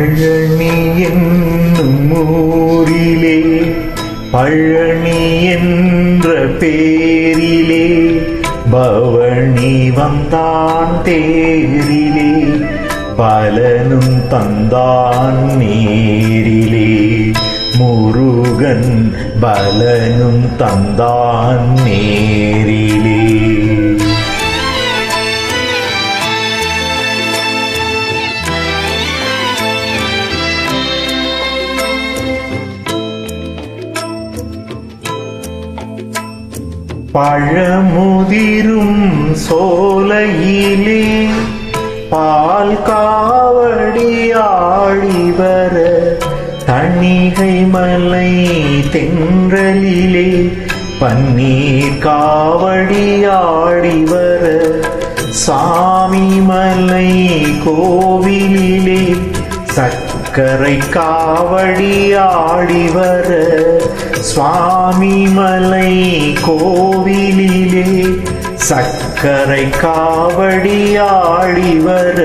பழனி என்னும் ஊரிலே பழனி என்ற பேரிலே பவனி வந்தான் தேரிலே பலனும் தந்தான் நேரிலே முருகன் பலனும் தந்தான் நேரிலே. பழமுதிரும் சோலையிலே பால் காவடி ஆடிவர தணிகை மலை தென்றலிலே பன்னீர் காவடி ஆடிவர சாமி மலை கோவிலிலே சக்கரை காவடி ஆடிவர சுவாமி மலை கோவிலிலே சக்கரை காவடி ஆடிவர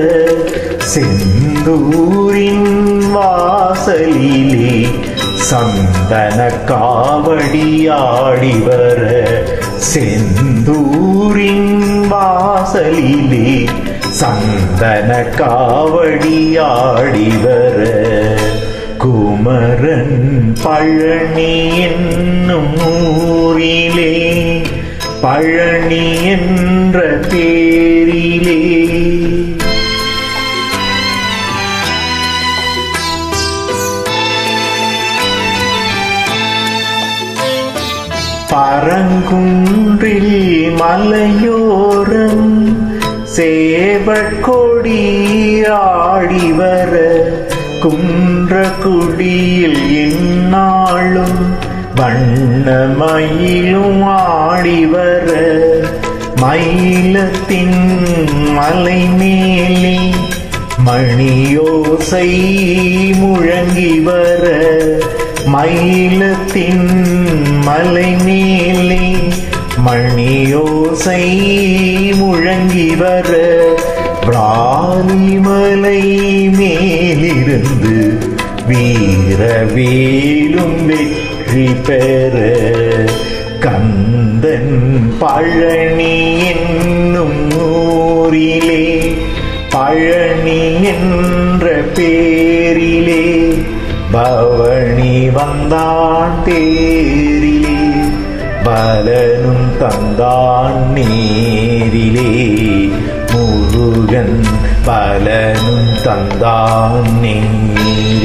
செந்தூரின் வாசலிலே சந்தன காவடி ஆடிவர செந்தூரின் வாசலிலே சந்தன காவடி ஆடிவர குமரன் பழனி என்னும் ஊரிலே பழனி என்ற பேரிலே பரங்குன்றில் மலையோரம் சேவற்கொடி ஆடிவர குன்றக்குடியில் எந்நாளும் வண்ணமயிலும் ஆடிவர மயிலத்தின் மலை மேலே மணியோசை முழங்கி வர மயிலத்தின் மலை மேலே மணியோசை முழங்கி வர பிராணிமலை மேலிருந்து வீரவேலும் வெற்றி பெற கந்தன் பழனி என்னும் ஊரிலே பழனி என்ற பேரிலே பவனி வந்தான் தேரிலே பலனும் தந்தான் நேரிலே முருகன் பலனும் தந்தான் நேரிலே.